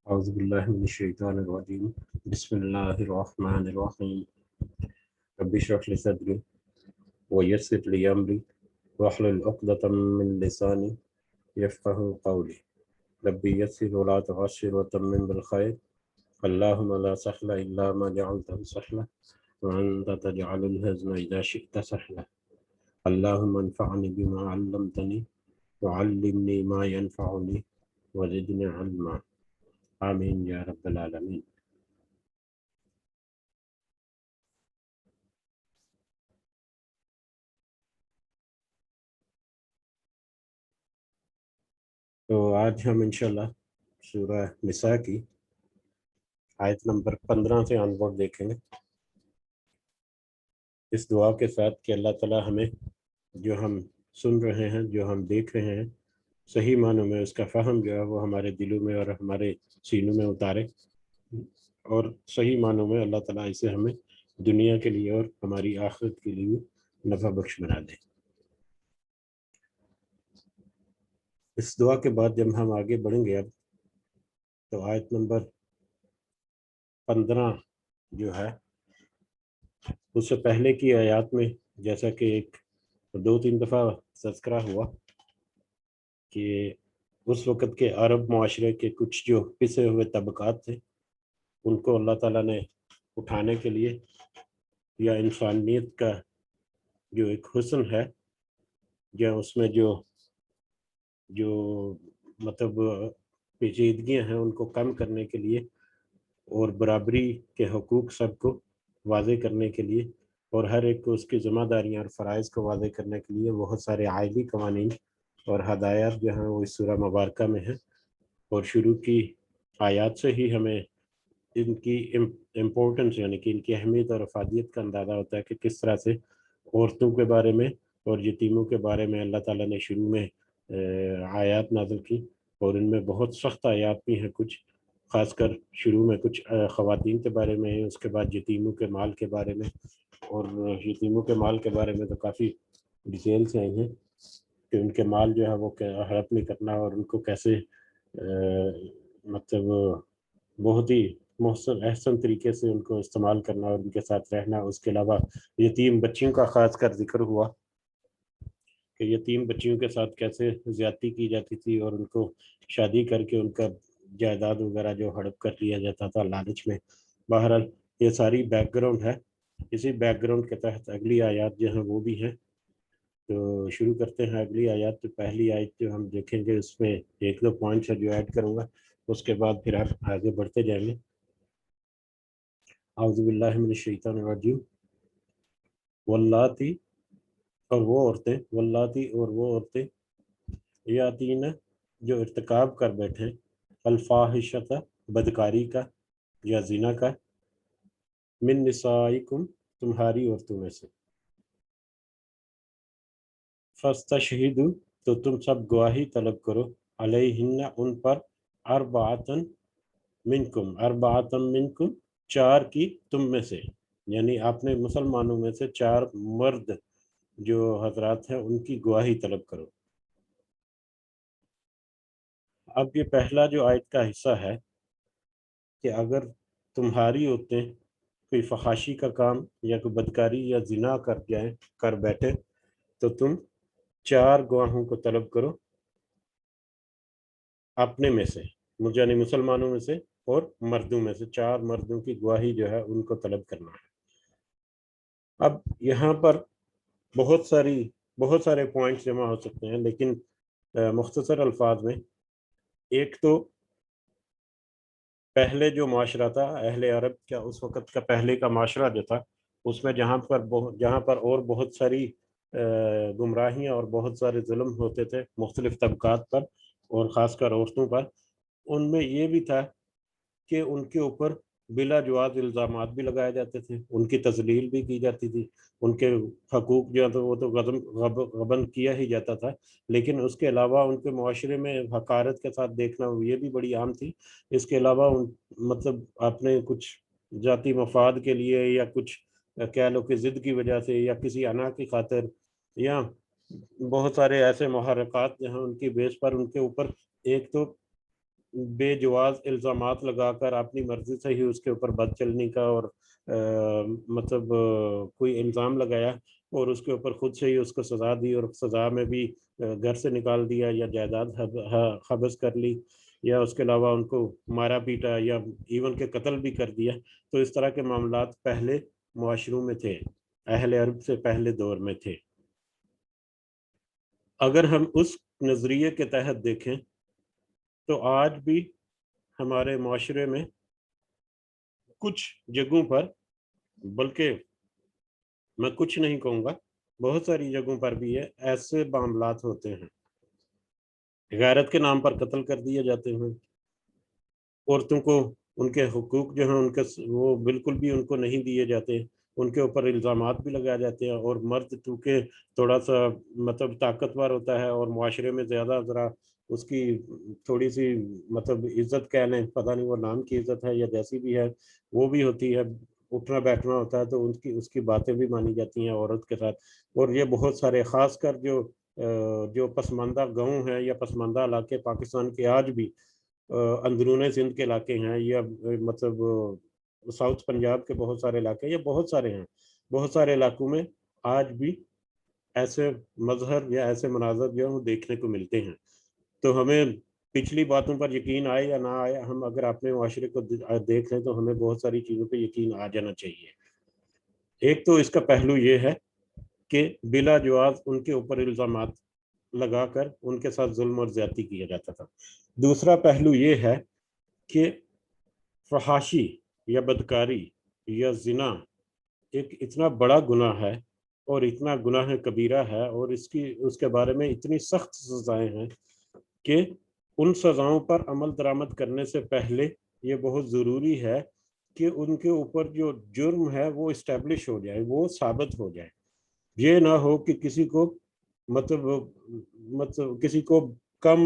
اعوذ باللہ من الشیطان الرجیم بسم اللہ الرحمن الرحیم رب اشرح لی صدری ویسر لی امری واحلل عقدۃ من لسانی یفقہوا قولی رب یسر ولا تعسر وتمم بالخیر اللہم لا سہل الا ما جعلته سہلا وانت تجعل الحزن اذا شئت سہلا اللہم انفعنی بما علمتنی وعلمنی ما ینفعنی وزدنی علما آمین یا رب العالمین۔ تو آج ہم انشاءاللہ سورہ نساء کی آیت نمبر 15 سے آن ورڈ دیکھیں گے، اس دعا کے ساتھ کہ اللہ تعالیٰ ہمیں جو ہم سن رہے ہیں، جو ہم دیکھ رہے ہیں، صحیح معنوں میں اس کا فہم جو ہے وہ ہمارے دلوں میں اور ہمارے سینوں میں اتارے، اور صحیح معنوں میں اللہ تعالیٰ اسے ہمیں دنیا کے لیے اور ہماری آخرت کے لیے نفع بخش بنا دے۔ اس دعا کے بعد جب ہم آگے بڑھیں گے اب تو آیت نمبر 15 جو ہے، اس سے پہلے کی آیات میں جیسا کہ ایک 2-3 دفعہ تذکرہ ہوا کہ اس وقت کے عرب معاشرے کے کچھ جو پسے ہوئے طبقات تھے، ان کو اللہ تعالیٰ نے اٹھانے کے لیے، یا انسانیت کا جو ایک حسن ہے، یا اس میں جو مطلب پیچیدگیاں ہیں ان کو کم کرنے کے لیے، اور برابری کے حقوق سب کو واضح کرنے کے لیے، اور ہر ایک کو اس کی ذمہ داریاں اور فرائض کو واضح کرنے کے لیے بہت سارے عائلی قوانین اور ہدایات جو ہیں وہ اس سورہ مبارکہ میں ہیں۔ اور شروع کی آیات سے ہی ہمیں ان کی امپورٹنس، یعنی کہ ان کی اہمیت اور افادیت کا اندازہ ہوتا ہے کہ کس طرح سے عورتوں کے بارے میں اور یتیموں کے بارے میں اللہ تعالیٰ نے شروع میں آیات نازل کی، اور ان میں بہت سخت آیات بھی ہیں، کچھ خاص کر شروع میں کچھ خواتین کے بارے میں ہیں، اس کے بعد یتیموں کے مال کے بارے میں، اور یتیموں کے مال کے بارے میں تو کافی ڈیٹیل سے آئی ہیں کہ ان کے مال جو ہے وہ ہڑپ نہیں کرنا، اور ان کو کیسے مطلب بہت ہی محسن احسن طریقے سے ان کو استعمال کرنا اور ان کے ساتھ رہنا۔ اس کے علاوہ یتیم بچیوں کا خاص کر ذکر ہوا کہ یتیم بچیوں کے ساتھ کیسے زیادتی کی جاتی تھی، اور ان کو شادی کر کے ان کا جائیداد وغیرہ جو ہڑپ کر لیا جاتا تھا لالچ میں۔ بہرحال یہ ساری بیک گراؤنڈ ہے، اسی بیک گراؤنڈ کے تحت اگلی آیات جو ہیں وہ بھی ہیں۔ تو شروع کرتے ہیں اگلی آیات۔ تو پہلی آیت جو ہم دیکھیں گے اس میں 1-2 پوائنٹس جو ایڈ کروں گا، اس کے بعد پھر آپ آگے بڑھتے جائیں گے۔ اعوذ باللہ من الشیطان الرجیم واللاتی، اور وہ عورتیں، واللاتی اور وہ عورتیں، یاتین جو ارتکاب کر بیٹھیں، الفاحشۃ بدکاری کا یا زنا کا، من نسائکم تمہاری عورتوں میں سے، فاستشہدوا تو تم سب گواہی طلب کرو، علیہن ان پر، اربعۃ منکم 4 کی تم میں سے، یعنی اپنے مسلمانوں میں سے 4 مرد جو حضرات ہیں ان کی گواہی طلب کرو۔ اب یہ پہلا جو آیت کا حصہ ہے کہ اگر تمہاری عورتیں کوئی فحاشی کا کام یا کوئی بدکاری یا زنا کر بیٹھے تو تم 4 گواہوں کو طلب کرو اپنے میں سے، یعنی مسلمانوں میں سے اور مردوں میں سے، 4 مردوں کی گواہی جو ہے ان کو طلب کرنا ہے۔ اب یہاں پر بہت سارے پوائنٹس جمع ہو سکتے ہیں، لیکن مختصر الفاظ میں، ایک تو پہلے جو معاشرہ تھا اہل عرب کا، اس وقت کا پہلے کا معاشرہ جو تھا، اس میں جہاں پر اور بہت ساری گمراہیاں اور بہت سارے ظلم ہوتے تھے مختلف طبقات پر، اور خاص کر عورتوں پر، ان میں یہ بھی تھا کہ ان کے اوپر بلا جواز الزامات بھی لگائے جاتے تھے، ان کی تذلیل بھی کی جاتی تھی، ان کے حقوق جو ہے وہ تو غبن کیا ہی جاتا تھا، لیکن اس کے علاوہ ان کے معاشرے میں حقارت کے ساتھ دیکھنا یہ بھی بڑی عام تھی۔ اس کے علاوہ مطلب اپنے کچھ ذاتی مفاد کے لیے، یا کچھ کہہ لو کہ ضد کی وجہ سے، یا کسی انا کی خاطر، یا بہت سارے ایسے محرکات جو ہیں ان کی بیس پر ان کے اوپر ایک تو بے جواز الزامات لگا کر اپنی مرضی سے ہی اس کے اوپر بد چلنے کا اور مطلب کوئی الزام لگایا اور اس کے اوپر خود سے ہی اس کو سزا دی اور سزا میں بھی گھر سے نکال دیا یا جائیداد قبض کر لی یا اس کے علاوہ ان کو مارا پیٹا یا ایون کے قتل بھی کر دیا، تو اس طرح کے معاملات پہلے معاشروں میں تھے، اہل عرب سے پہلے دور میں تھے۔ اگر ہم اس نظریے کے تحت دیکھیں تو آج بھی ہمارے معاشرے میں کچھ جگہوں پر، بلکہ میں کچھ نہیں کہوں گا، بہت ساری جگہوں پر بھی ہے ایسے معاملات ہوتے ہیں۔ غیرت کے نام پر قتل کر دیے جاتے ہیں، عورتوں کو ان کے حقوق جو ہیں ان کے وہ بالکل بھی ان کو نہیں دیے جاتے، ان کے اوپر الزامات بھی لگائے جاتے ہیں، اور مرد چونکہ تھوڑا سا مطلب طاقتور ہوتا ہے اور معاشرے میں زیادہ ذرا اس کی تھوڑی سی مطلب عزت کہہ لیں، پتہ نہیں وہ نام کی عزت ہے یا جیسی بھی ہے وہ بھی ہوتی ہے، اٹھنا بیٹھنا ہوتا ہے تو اس کی باتیں بھی مانی جاتی ہیں عورت کے ساتھ۔ اور یہ بہت سارے خاص کر جو پسماندہ گاؤں ہیں یا پسماندہ علاقے پاکستان کے آج بھی اندرون سندھ کے علاقے ہیں یا مطلب ساؤتھ پنجاب کے بہت سارے علاقے یا بہت سارے ہیں، بہت سارے علاقوں میں آج بھی ایسے مظہر یا ایسے مناظر جو ہیں دیکھنے کو ملتے ہیں۔ تو ہمیں پچھلی باتوں پر یقین آئے یا نہ آئے، ہم اگر اپنے معاشرے کو دیکھ لیں تو ہمیں بہت ساری چیزوں پہ یقین آ جانا چاہیے۔ ایک تو اس کا پہلو یہ ہے کہ بلا جواز ان کے اوپر الزامات لگا کر ان کے ساتھ ظلم اور زیادتی کیا جاتا تھا۔ دوسرا پہلو یہ ہے کہ فحاشی یا بدکاری یا زنا ایک اتنا بڑا گناہ ہے اور اتنا گناہ کبیرہ ہے، اور اس کے بارے میں اتنی سخت سزائیں ہیں کہ ان سزاؤں پر عمل درآمد کرنے سے پہلے یہ بہت ضروری ہے کہ ان کے اوپر جو جرم ہے وہ اسٹیبلش ہو جائے، وہ ثابت ہو جائے۔ یہ نہ ہو کہ کسی کو مطلب کسی کو کم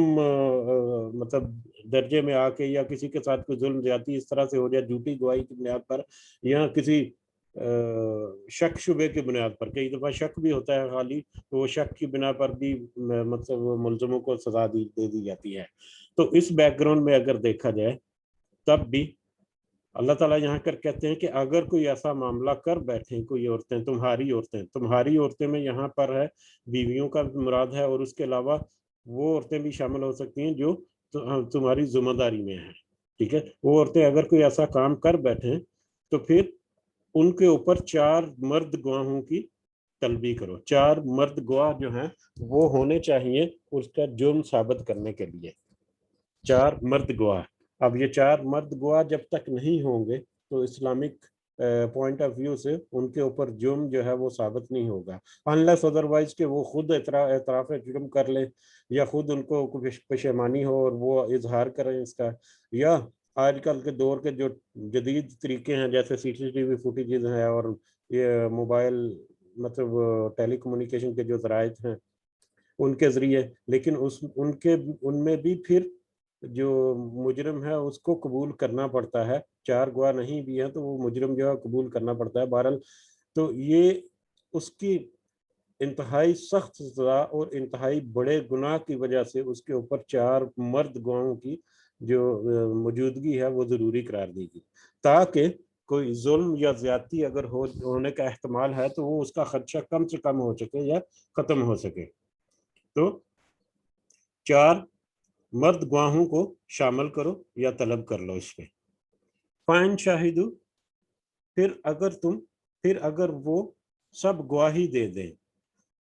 مطلب درجے میں آ کے یا کسی کے ساتھ کوئی ظلم زیادتی اس طرح سے ہو جائے جھوٹی گواہی کی بنیاد پر یا کسی شک شبے کی بنیاد پر، کئی دفعہ شک بھی ہوتا ہے خالی، تو وہ شک کی بنا پر بھی مطلب ملزموں کو سزا دے دی جاتی ہے۔ تو اس بیک گراؤنڈ میں اگر دیکھا جائے تب بھی اللہ تعالیٰ یہاں کر کہتے ہیں کہ اگر کوئی ایسا معاملہ کر بیٹھیں کوئی عورتیں، تمہاری عورتیں میں یہاں پر ہے بیویوں کا مراد ہے، اور اس کے علاوہ وہ عورتیں بھی شامل ہو سکتی ہیں جو تمہاری ذمہ داری میں ہیں، ٹھیک ہے۔ وہ عورتیں اگر کوئی ایسا کام کر بیٹھیں تو پھر ان کے اوپر 4 مرد گواہوں کی طلبی کرو۔ 4 مرد گواہ جو ہیں وہ ہونے چاہیے اس کا جرم ثابت کرنے کے لیے، 4 مرد گواہ۔ اب یہ 4 مرد گواہ جب تک نہیں ہوں گے تو اسلامک پوائنٹ آف ویو سے ان کے اوپر جرم جو ہے وہ ثابت نہیں ہوگا، انلیس ادروائز کہ وہ خود اعتراف جرم کر لیں یا خود ان کو پشیمانی ہو اور وہ اظہار کریں اس کا، یا آج کل کے دور کے جو جدید طریقے ہیں جیسے CCTV فوٹیجز ہیں اور یہ موبائل مطلب ٹیلی کمیونیکیشن کے جو ذرائع ہیں ان کے ذریعے، لیکن ان میں بھی پھر جو مجرم ہے اس کو قبول کرنا پڑتا ہے، 4 گواہ نہیں بھی ہیں تو وہ مجرم جو ہے قبول کرنا پڑتا ہے۔ بہرحال تو یہ اس کی انتہائی سخت سزا اور انتہائی بڑے گناہ کی وجہ سے اس کے اوپر 4 مرد گواہوں کی جو موجودگی ہے وہ ضروری قرار دی گئی، تاکہ کوئی ظلم یا زیادتی اگر ہونے کا احتمال ہے تو وہ اس کا خدشہ کم سے کم ہو سکے یا ختم ہو سکے۔ تو 4 مرد گواہوں کو شامل کرو یا طلب کر لو اس پہ۔ فائن شاہدو، پھر اگر وہ سب گواہی دے دیں،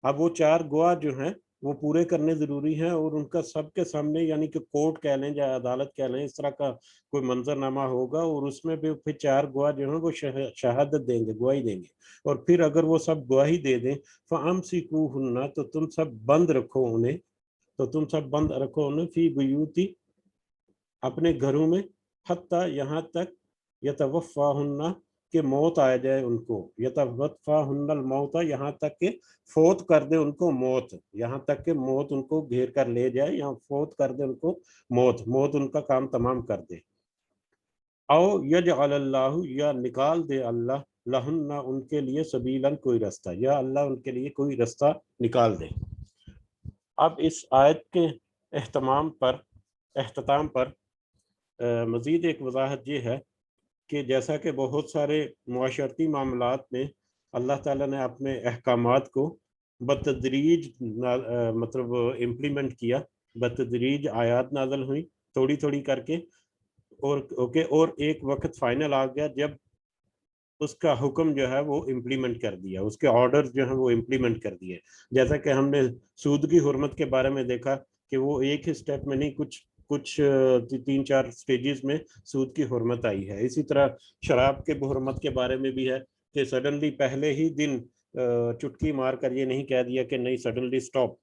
اب وہ 4 گواہ جو ہیں وہ پورے کرنے ضروری ہیں اور ان کا سب کے سامنے یعنی کہ کورٹ کہہ لیں یا عدالت کہہ لیں اس طرح کا کوئی منظر نامہ ہوگا، اور اس میں بھی پھر 4 گواہ جو ہیں وہ شہادت دیں گے، گواہی دیں گے، اور پھر اگر وہ سب گواہی دے دیں فَأَمْسِكُوهُنَّ، تو تم سب بند رکھو انہیں فی بیوتی، اپنے گھروں میں، حتیٰ یہاں تک یتوفاہن، کہ موت آ جائے ان کو، یتوفاہن الموت، یہاں تک کہ فوت کر دے ان کو موت، یہاں تک کہ موت ان کو گھیر کر لے جائے یا فوت کر دے ان کو موت ان کا کام تمام کر دے۔ او یجعل اللہ، یا نکال دے اللہ، لہن، ان کے لیے، سبیلاً، کوئی رستہ، یا اللہ ان کے لیے کوئی رستہ نکال دے۔ اب اس آیت کے اختتام پر مزید ایک وضاحت یہ ہے کہ جیسا کہ بہت سارے معاشرتی معاملات میں اللہ تعالیٰ نے اپنے احکامات کو بتدریج مطلب امپلیمنٹ کیا، بتدریج آیات نازل ہوئی تھوڑی تھوڑی کر کے، اور ایک وقت فائنل آ گیا جب اس کا حکم جو ہے وہ امپلیمنٹ کر دیا، اس کے آرڈر جو ہیں وہ امپلیمنٹ کر دیے. جیسا کہ ہم نے سود کی حرمت کے بارے میں دیکھا کہ وہ ایک ہی سٹیپ میں نہیں، کچھ 3-4 سٹیجز میں سود کی حرمت آئی ہے. اسی طرح شراب کے حرمت کے بارے میں بھی ہے کہ سڈنلی پہلے ہی دن چٹکی مار کر یہ نہیں کہہ دیا کہ نہیں سڈنلی سٹاپ.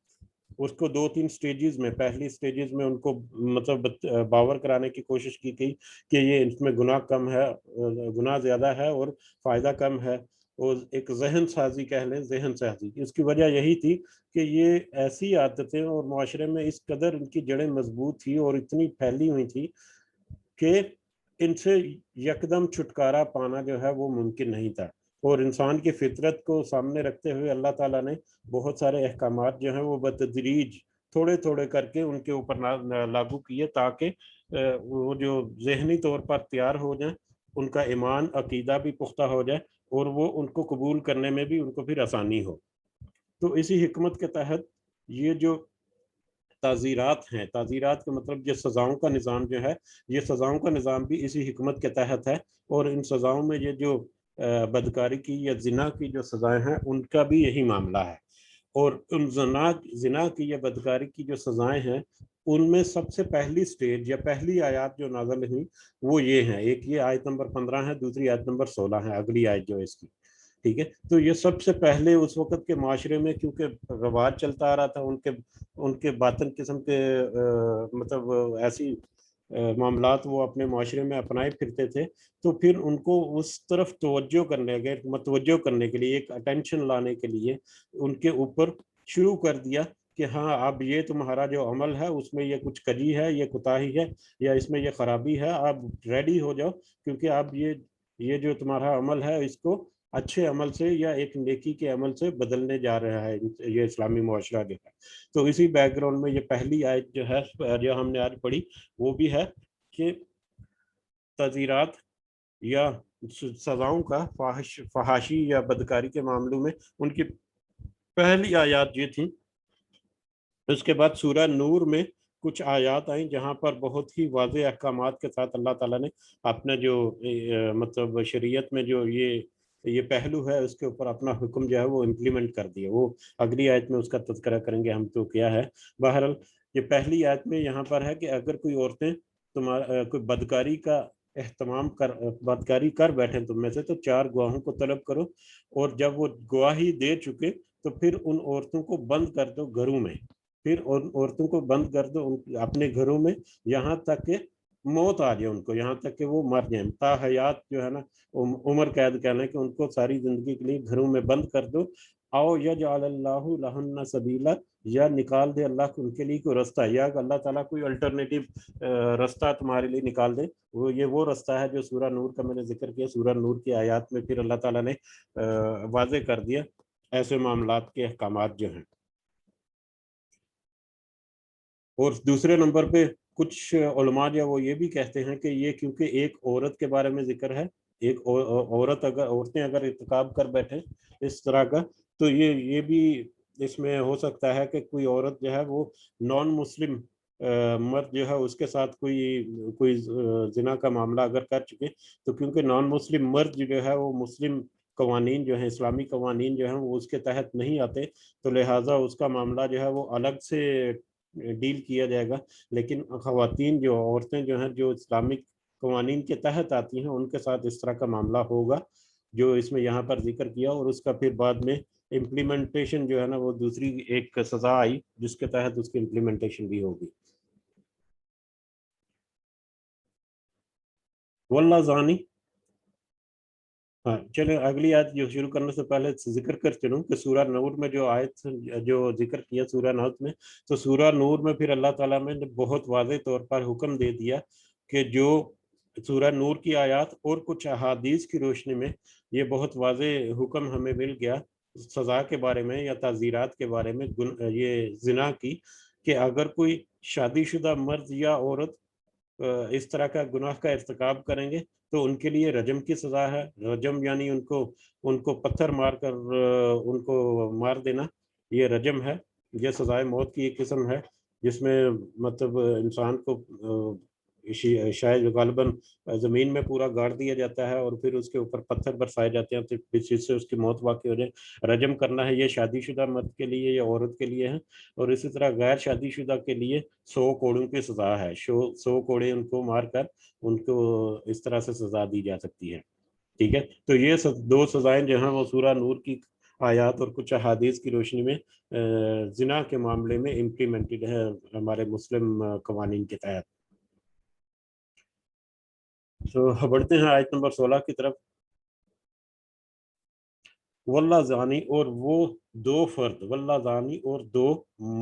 اس کو 2-3 سٹیجز میں، پہلی سٹیجز میں ان کو مطلب باور کرانے کی کوشش کی گئی کہ یہ اس میں گناہ کم ہے، گناہ زیادہ ہے اور فائدہ کم ہے، اور ایک ذہن سازی کہہ لیں، ذہن سازی. اس کی وجہ یہی تھی کہ یہ ایسی عادتیں اور معاشرے میں اس قدر ان کی جڑیں مضبوط تھی اور اتنی پھیلی ہوئی تھی کہ ان سے یکدم چھٹکارا پانا جو ہے وہ ممکن نہیں تھا. اور انسان کی فطرت کو سامنے رکھتے ہوئے اللہ تعالیٰ نے بہت سارے احکامات جو ہیں وہ بتدریج تھوڑے تھوڑے کر کے ان کے اوپر لاگو کیے تاکہ وہ جو ذہنی طور پر تیار ہو جائیں، ان کا ایمان عقیدہ بھی پختہ ہو جائے اور وہ ان کو قبول کرنے میں بھی ان کو پھر آسانی ہو. تو اسی حکمت کے تحت یہ جو تعزیرات ہیں، تعزیرات کا مطلب یہ سزاؤں کا نظام جو ہے، یہ سزاؤں کا نظام بھی اسی حکمت کے تحت ہے. اور ان سزاؤں میں یہ جو بدکاری کی یا زنا کی جو سزائیں ہیں ان کا بھی یہی معاملہ ہے. اور ان زنا کی یا بدکاری کی جو سزائیں ہیں ان میں سب سے پہلی سٹیج یا پہلی آیات جو نازل ہوئی وہ یہ ہیں. ایک یہ آیت نمبر 15 ہے، دوسری آیت نمبر 16 ہے، اگلی آیت جو ہے اس کی. ٹھیک ہے، تو یہ سب سے پہلے اس وقت کے معاشرے میں کیونکہ رواج چلتا آ رہا تھا، ان کے باطن قسم کے مطلب ایسی معاملات وہ اپنے معاشرے میں اپنائے پھرتے تھے، تو پھر ان کو اس طرف متوجہ کرنے کے لیے، ایک اٹینشن لانے کے لیے ان کے اوپر شروع کر دیا کہ ہاں اب یہ تمہارا جو عمل ہے اس میں یہ کچھ کجی ہے، یہ کوتاہی ہے، یا اس میں یہ خرابی ہے، آپ ریڈی ہو جاؤ کیونکہ اب یہ جو تمہارا عمل ہے اس کو اچھے عمل سے یا ایک نیکی کے عمل سے بدلنے جا رہا ہے یہ اسلامی معاشرہ جو ہے. تو اسی بیک گراؤنڈ میں یہ پہلی آیت جو ہے جو ہم نے آج پڑھی وہ بھی ہے کہ تعزیرات یا سزاؤں کا فحاشی یا بدکاری کے معاملوں میں ان کی پہلی آیات یہ تھیں. اس کے بعد سورہ نور میں کچھ آیات آئیں جہاں پر بہت ہی واضح احکامات کے ساتھ اللہ تعالیٰ نے اپنا جو مطلب شریعت میں جو یہ پہلو ہے اس کے اوپر اپنا حکم جو ہے وہ امپلیمنٹ کر دیا. وہ اگلی آیت میں اس کا تذکرہ کریں گے ہم تو کیا ہے. بہرحال یہ پہلی آیت میں یہاں پر ہے کہ اگر کوئی عورتیں کوئی بدکاری کا بدکاری کر بیٹھیں تم میں سے تو 4 گواہوں کو طلب کرو، اور جب وہ گواہی دے چکے تو پھر ان عورتوں کو بند کر دو گھروں میں، پھر عورتوں کو بند کر دو اپنے گھروں میں یہاں تک کہ موت آ جائے ان کو، یہاں تک کہ وہ مر جائیں. تا حیات جو ہے نا عمر قید کہنا ہے کہ ان کو ساری زندگی کے لیے گھروں میں بند کر دو. او یجعل اللہ لہن سبیلا، یا نکال دے اللہ ان کے لیے کوئی رستہ، یا اللہ تعالیٰ کوئی الٹرنیٹیو رستہ تمہارے لیے نکال دے. وہ رستہ ہے جو سورہ نور کا میں نے ذکر کیا. سورہ نور کی آیات میں پھر اللہ تعالیٰ نے واضح کر دیا ایسے معاملات کے احکامات جو ہیں. اور دوسرے نمبر پہ کچھ علماء جو وہ یہ بھی کہتے ہیں کہ یہ کیونکہ ایک عورت کے بارے میں ذکر ہے، ایک عورتیں اگر ارتکاب کر بیٹھیں اس طرح کا، تو یہ بھی اس میں ہو سکتا ہے کہ کوئی عورت جو ہے وہ نان مسلم مرد جو ہے اس کے ساتھ کوئی زنا کا معاملہ اگر کر چکے، تو کیونکہ نان مسلم مرد جو ہے وہ مسلم قوانین جو ہیں، اسلامی قوانین جو ہیں وہ اس کے تحت نہیں آتے، تو لہٰذا اس کا معاملہ جو ہے وہ الگ سے ڈیل کیا جائے گا. لیکن خواتین جو عورتیں جو ہیں جو اسلامک قوانین کے تحت آتی ہیں ان کے ساتھ اس طرح کا معاملہ ہوگا جو اس میں یہاں پر ذکر کیا. اور اس کا پھر بعد میں امپلیمنٹیشن جو ہے نا وہ دوسری ایک سزا آئی جس کے تحت اس کی امپلیمنٹیشن بھی ہوگی. واللہ زانی. ہاں چلیں اگلی آیت جو شروع کرنے سے پہلے ذکر کر چلوں کہ سورہ نور میں جو آیت جو ذکر کیا سورہ نور میں، تو سورہ نور میں پھر اللہ تعالیٰ نے بہت واضح طور پر حکم دے دیا کہ جو سورہ نور کی آیات اور کچھ احادیث کی روشنی میں یہ بہت واضح حکم ہمیں مل گیا سزا کے بارے میں یا تعزیرات کے بارے میں یہ زنا کی، کہ اگر کوئی شادی شدہ مرد یا عورت اس طرح کا گناہ کا ارتکاب کریں گے تو ان کے لیے رجم کی سزا ہے. رجم یعنی ان کو پتھر مار کر ان کو مار دینا، یہ رجم ہے. یہ سزائے موت کی ایک قسم ہے جس میں مطلب انسان کو شاید غالباً زمین میں پورا گاڑ دیا جاتا ہے اور پھر اس کے اوپر پتھر برسائے جاتے ہیں جس سے اس کی موت واقع ہو جائے. رجم کرنا ہے، یہ شادی شدہ مرد کے لیے یا عورت کے لیے ہے، اور اسی طرح غیر شادی شدہ کے لیے 100 کوڑوں کی سزا ہے. 100 کوڑے ان کو مار کر ان کو اس طرح سے سزا دی جا سکتی ہے. ٹھیک ہے، تو یہ دو سزائیں جو ہیں وہ سورہ نور کی آیات اور کچھ احادیث کی روشنی میں زنا کے معاملے میں امپلیمنٹڈ ہے ہمارے مسلم قوانین کے تحت. تو بڑھتے ہیں آیت نمبر 16 کی طرف. واللہ زانی، اور وہ دو فرد، واللہ زانی اور دو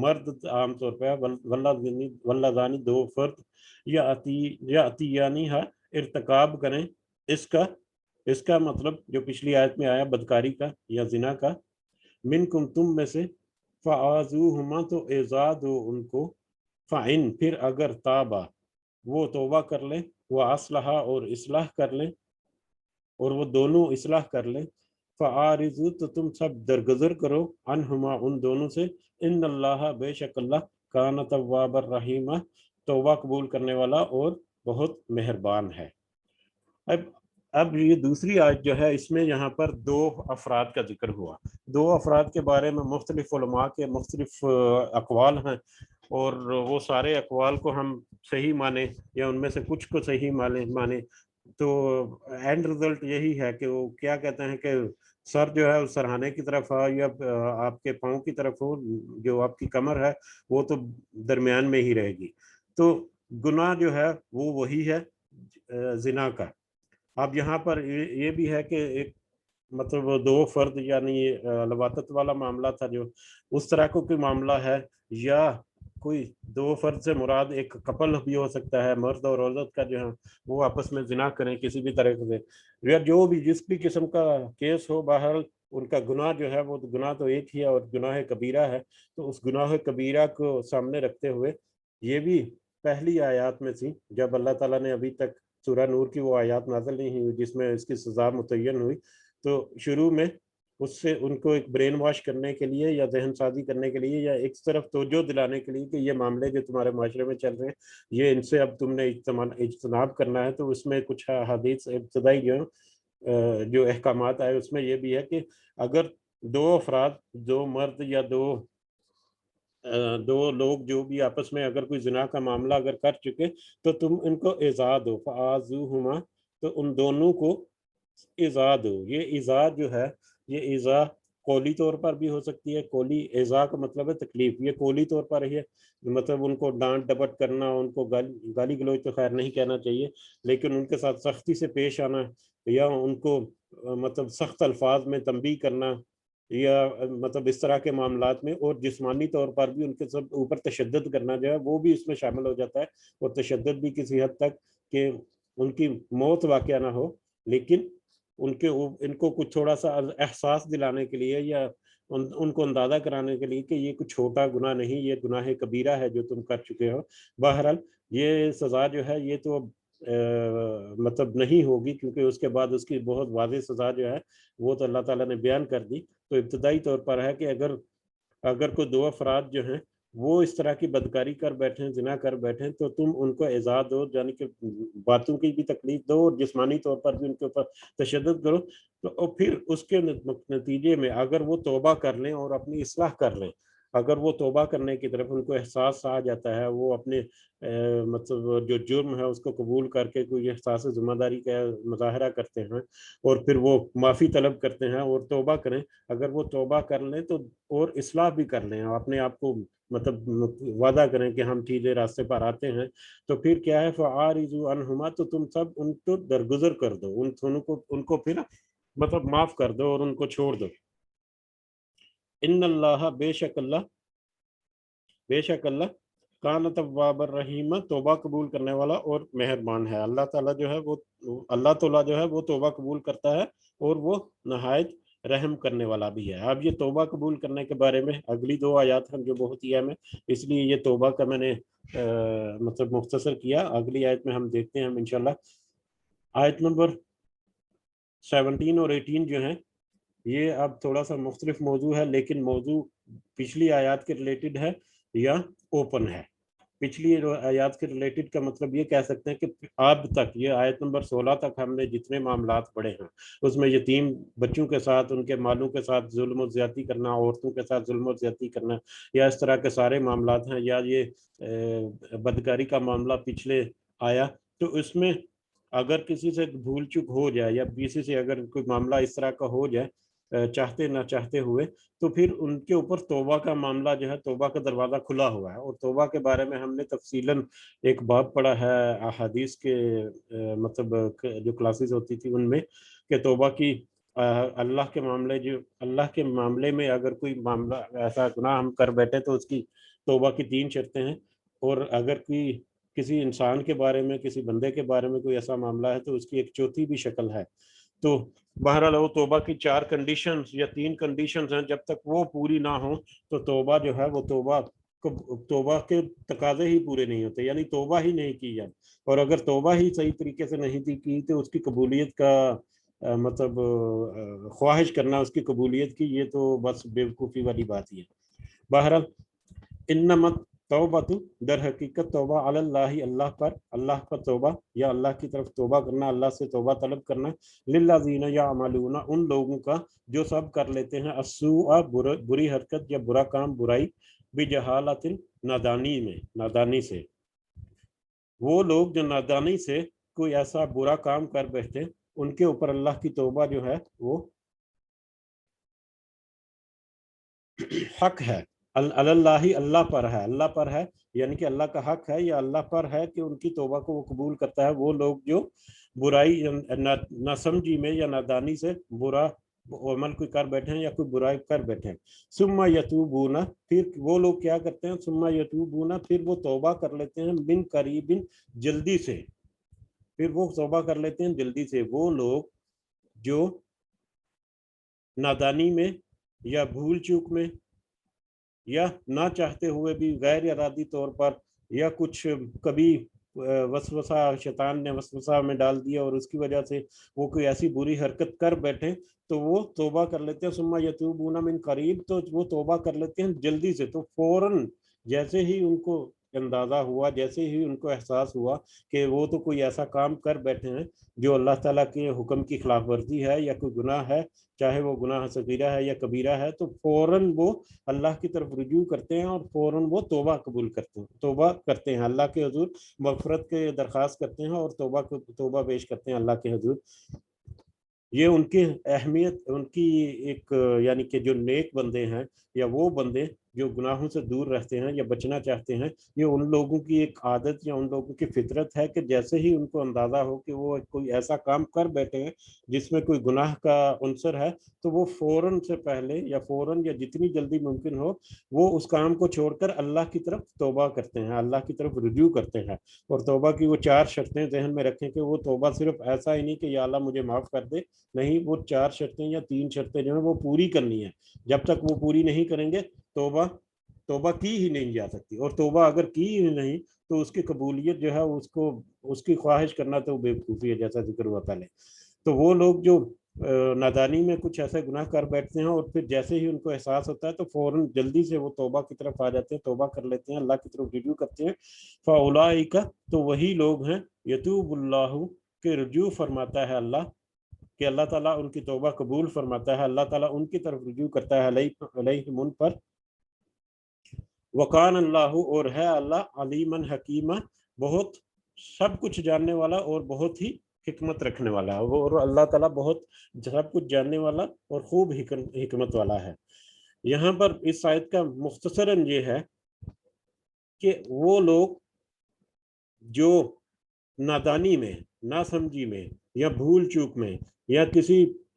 مرد عام طور پہ واللہ زانی دو فرد یا اتیانی ہا ارتکاب کریں اس کا مطلب جو پچھلی آیت میں آیا بدکاری کا یا زنا کا. منکم تم میں سے، فآذوہما تو ایذا دو ان کو، فإن پھر اگر تابا وہ توبہ کر لیں، وہ اصلحہ اور اصلاح کر لیں، اور وہ دونوں اصلاح کر لیں، فعارضوا تو تم سب درگزر کرو، عنہما ان دونوں سے، ان اللہ بے شک اللہ کان تواب الرحیم توبہ قبول کرنے والا اور بہت مہربان ہے. اب یہ دوسری آیت جو ہے اس میں یہاں پر دو افراد کا ذکر ہوا. دو افراد کے بارے میں مختلف علماء کے مختلف اقوال ہیں، اور وہ سارے اقوال کو ہم صحیح مانیں یا ان میں سے کچھ کو صحیح مانیں تو اینڈ رزلٹ یہی ہے کہ وہ کیا کہتے ہیں کہ سر جو ہے سرہانے کی طرف ہو یا آپ کے پاؤں کی طرف ہو، جو آپ کی کمر ہے وہ تو درمیان میں ہی رہے گی. تو گناہ جو ہے وہ وہی ہے زنا کا. اب یہاں پر یہ بھی ہے کہ ایک مطلب دو فرد یعنی لواطت والا معاملہ تھا، جو اس طرح کو کوئی معاملہ ہے، یا کوئی دو فرد سے مراد ایک کپل بھی ہو سکتا ہے، مرد اور عورت کا جو ہے وہ آپس میں زنا کریں کسی بھی طرح سے، یا جو بھی جس بھی قسم کا کیس ہو، بہرحال ان کا گناہ جو ہے وہ گناہ تو ایک ہی ہے اور گناہ کبیرہ ہے. تو اس گناہ کبیرہ کو سامنے رکھتے ہوئے یہ بھی پہلی آیات میں تھی جب اللہ تعالیٰ نے ابھی تک سورہ نور کی وہ آیات نازل نہیں ہوئی جس میں اس کی سزا متعین ہوئی، تو شروع میں اس سے ان کو ایک برین واش کرنے کے لیے یا ذہن سازی کرنے کے لیے یا ایک طرف توجہ دلانے کے لیے کہ یہ معاملے جو تمہارے معاشرے میں چل رہے ہیں یہ ان سے اب تم نے اجتناب کرنا ہے. تو اس میں کچھ حدیث ابتدائی جو احکامات آئے اس میں یہ بھی ہے کہ اگر دو افراد، دو مرد یا دو لوگ جو بھی آپس میں اگر کوئی زنا کا معاملہ اگر کر چکے تو تم ان کو ایذا دو، فآذوہما تو ان دونوں کو ایذا دو. یہ ایذا جو ہے یہ ایذا قولی طور پر بھی ہو سکتی ہے. قولی ایذا کا مطلب ہے تکلیف، یہ قولی طور پر ہی ہے، مطلب ان کو ڈانٹ ڈپٹ کرنا، ان کو گالی گلوچ تو خیر نہیں کہنا چاہیے لیکن ان کے ساتھ سختی سے پیش آنا یا ان کو مطلب سخت الفاظ میں تنبیہ کرنا یا مطلب اس طرح کے معاملات میں، اور جسمانی طور پر بھی ان کے سب اوپر تشدد کرنا جو ہے وہ بھی اس میں شامل ہو جاتا ہے. اور تشدد بھی کسی حد تک کہ ان کی موت واقع نہ ہو لیکن ان کو کچھ تھوڑا سا احساس دلانے کے لیے یا ان کو اندازہ کرانے کے لیے کہ یہ کچھ چھوٹا گناہ نہیں، یہ گناہ کبیرہ ہے جو تم کر چکے ہو. بہرحال یہ سزا جو ہے یہ تو مطلب نہیں ہوگی کیونکہ اس کے بعد اس کی بہت واضح سزا جو ہے وہ تو اللہ تعالیٰ نے بیان کر دی. تو ابتدائی طور پر ہے کہ اگر کوئی دو افراد جو ہیں وہ اس طرح کی بدکاری کر بیٹھیں، زنا کر بیٹھیں تو تم ان کو ایذا دو، یعنی کہ باتوں کی بھی تکلیف دو اور جسمانی طور پر بھی ان کے اوپر تشدد کرو. تو پھر اس کے نتیجے میں اگر وہ توبہ کر لیں اور اپنی اصلاح کر لیں، اگر وہ توبہ کرنے کی طرف ان کو احساس آ جاتا ہے، وہ اپنے مطلب جو جرم ہے اس کو قبول کر کے کوئی احساس ذمہ داری کا مظاہرہ کرتے ہیں اور پھر وہ معافی طلب کرتے ہیں اور توبہ کریں، اگر وہ توبہ کر لیں تو اور اصلاح بھی کر لیں، اپنے آپ کو مطلب وعدہ کریں کہ ہم ٹھیک راستے پر آتے ہیں، تو پھر کیا ہے فَعَارِضُوا عَنْهُمَا تو تم سب ان کو درگزر کر دو، ان کو پھر مطلب معاف کر دو اور ان کو چھوڑ دو. ان اللہ بے شک اللہ کان تواب الرحیم توبہ قبول کرنے والا اور مہربان ہے. اللہ تعالیٰ جو ہے وہ توبہ قبول کرتا ہے اور وہ نہایت رحم کرنے والا بھی ہے۔ اب یہ توبہ قبول کرنے کے بارے میں اگلی 2 آیات ہیں جو بہت ہی اہم ہے، اس لیے یہ توبہ کا میں نے مطلب مختصر کیا۔ اگلی آیت میں ہم دیکھتے ہیں انشاءاللہ، آیت نمبر 17 اور 18 جو ہیں یہ اب تھوڑا سا مختلف موضوع ہے، لیکن موضوع پچھلی آیات کے ریلیٹڈ ہے یا اوپن ہے۔ پچھلی آیات کے ریلیٹڈ کا مطلب یہ کہہ سکتے ہیں کہ اب تک یہ آیت نمبر 16 تک ہم نے جتنے معاملات پڑھے ہیں اس میں یتیم بچوں کے ساتھ، ان کے مالوں کے ساتھ ظلم و زیادتی کرنا، عورتوں کے ساتھ ظلم و زیادتی کرنا، یا اس طرح کے سارے معاملات ہیں، یا یہ بدکاری کا معاملہ پچھلے آیا، تو اس میں اگر کسی سے بھول چک ہو جائے یا کسی سے اگر کوئی معاملہ اس طرح کا ہو جائے چاہتے نہ چاہتے ہوئے، تو پھر ان کے اوپر توبہ کا معاملہ جو ہے، توبہ کا دروازہ کھلا ہوا ہے۔ اور توبہ کے بارے میں ہم نے تفصیلاً ایک باب پڑھا ہے احادیث کے مطلب جو کلاسز ہوتی تھی ان میں، کہ توبہ کی اللہ کے معاملے، جو اللہ کے معاملے میں اگر کوئی معاملہ ایسا گناہ ہم کر بیٹھے تو اس کی توبہ کی 3 شرطیں ہیں، اور اگر کوئی کسی انسان کے بارے میں، کسی بندے کے بارے میں کوئی ایسا معاملہ ہے تو اس کی ایک چوتھی بھی شکل ہے۔ تو بہرحال وہ توبہ کی 4 کنڈیشنز یا 3 کنڈیشنز ہیں، جب تک وہ پوری نہ ہوں تو توبہ جو ہے وہ توبہ کے تقاضے ہی پورے نہیں ہوتے، یعنی توبہ ہی نہیں کی جائے۔ اور اگر توبہ ہی صحیح طریقے سے نہیں کی تو اس کی قبولیت کا مطلب خواہش کرنا اس کی قبولیت کی، یہ تو بس بیوقوفی والی بات ہی ہے۔ بہرحال انما توبہ در حقیقت توبہ علی اللہ، اللہ پر توبہ یا اللہ کی طرف توبہ کرنا، اللہ سے توبہ طلب کرنا، للذین یعملون ان لوگوں کا جو سب کر لیتے ہیں السوء بری حرکت یا برا کام، برائی، بجہالت نادانی سے، وہ لوگ جو نادانی سے کوئی ایسا برا کام کر بیٹھے ان کے اوپر اللہ کی توبہ جو ہے وہ حق ہے، اللہ پر ہے، اللہ پر ہے، یعنی کہ اللہ کا حق ہے یا اللہ پر ہے کہ ان کی توبہ کو وہ قبول کرتا ہے۔ وہ لوگ جو برائی نہ سمجھی میں یا نادانی سے برا عمل کوئی کر بیٹھے ہیں یا کوئی برائی کر بیٹھے ہیں، ثم یتوبون پھر وہ لوگ کیا کرتے ہیں، ثم یتوبون پھر وہ توبہ کر لیتے ہیں، من قریب جلدی سے، پھر وہ توبہ کر لیتے ہیں جلدی سے۔ وہ لوگ جو نادانی میں یا بھول چوک میں یا نہ چاہتے ہوئے بھی غیر ارادی طور پر، یا کچھ کبھی وسوسہ شیطان نے وسوسہ میں ڈال دیا اور اس کی وجہ سے وہ کوئی ایسی بری حرکت کر بیٹھے تو وہ توبہ کر لیتے ہیں، ثم یتوبون من قریب، تو وہ توبہ کر لیتے ہیں جلدی سے، تو فوراً جیسے ہی ان کو اندازہ ہوا، جیسے ہی ان کو احساس ہوا کہ وہ تو کوئی ایسا کام کر بیٹھے ہیں جو اللہ تعالیٰ کے حکم کی خلاف ورزی ہے یا کوئی گناہ ہے، چاہے وہ گناہ صغیرہ ہے یا کبیرہ ہے، تو فوراً وہ اللہ کی طرف رجوع کرتے ہیں اور فوراً وہ توبہ قبول کرتے ہیں، توبہ کرتے ہیں، اللہ کے حضور مغفرت کے درخواست کرتے ہیں اور توبہ پیش کرتے ہیں اللہ کے حضور۔ یہ ان کی اہمیت، ان کی ایک یعنی کہ جو نیک بندے ہیں یا وہ بندے جو گناہوں سے دور رہتے ہیں یا بچنا چاہتے ہیں، یہ ان لوگوں کی ایک عادت یا ان لوگوں کی فطرت ہے کہ جیسے ہی ان کو اندازہ ہو کہ وہ کوئی ایسا کام کر بیٹھے ہیں جس میں کوئی گناہ کا عنصر ہے، تو وہ فوراً سے پہلے یا فوراً یا جتنی جلدی ممکن ہو وہ اس کام کو چھوڑ کر اللہ کی طرف توبہ کرتے ہیں، اللہ کی طرف رجوع کرتے ہیں۔ اور توبہ کی وہ 4 شرطیں ذہن میں رکھیں کہ وہ توبہ صرف ایسا ہی نہیں کہ یا اللہ مجھے معاف کر دے، نہیں، وہ 4 شرطیں یا 3 شرطیں جو ہیں وہ پوری کرنی ہیں۔ جب تک وہ پوری نہیں کریں گے توبہ کی ہی نہیں جا سکتی، اور توبہ اگر کی ہی نہیں تو اس کی قبولیت جو ہے اس کی خواہش کرنا تو بیوقوفی ہے، جیسا ذکر ہوا پہلے۔ تو وہ لوگ جو نادانی میں کچھ ایسے گناہ کر بیٹھتے ہیں اور پھر جیسے ہی ان کو احساس ہوتا ہے تو فوراً جلدی سے وہ توبہ کی طرف آ جاتے ہیں، توبہ کر لیتے ہیں، اللہ کی طرف رجوع کرتے ہیں، فاولئک تو وہی لوگ ہیں، یتوب اللہ کہ رجوع فرماتا ہے اللہ، کہ اللہ تعالیٰ ان کی توبہ قبول فرماتا ہے، اللہ تعالیٰ ان کی طرف رجوع کرتا ہے علیہم ان پر، وکان اللہ اور ہے اللہ علیمن حکیمہ بہت سب کچھ جاننے والا اور بہت ہی حکمت رکھنے والا ہے، اور اللہ تعالیٰ بہت سب کچھ جاننے والا اور خوب حکمت والا ہے۔ یہاں پر اس آیت کا مختصراً یہ ہے کہ وہ لوگ جو نادانی میں، ناسمجھی میں یا بھول چوک میں یا کسی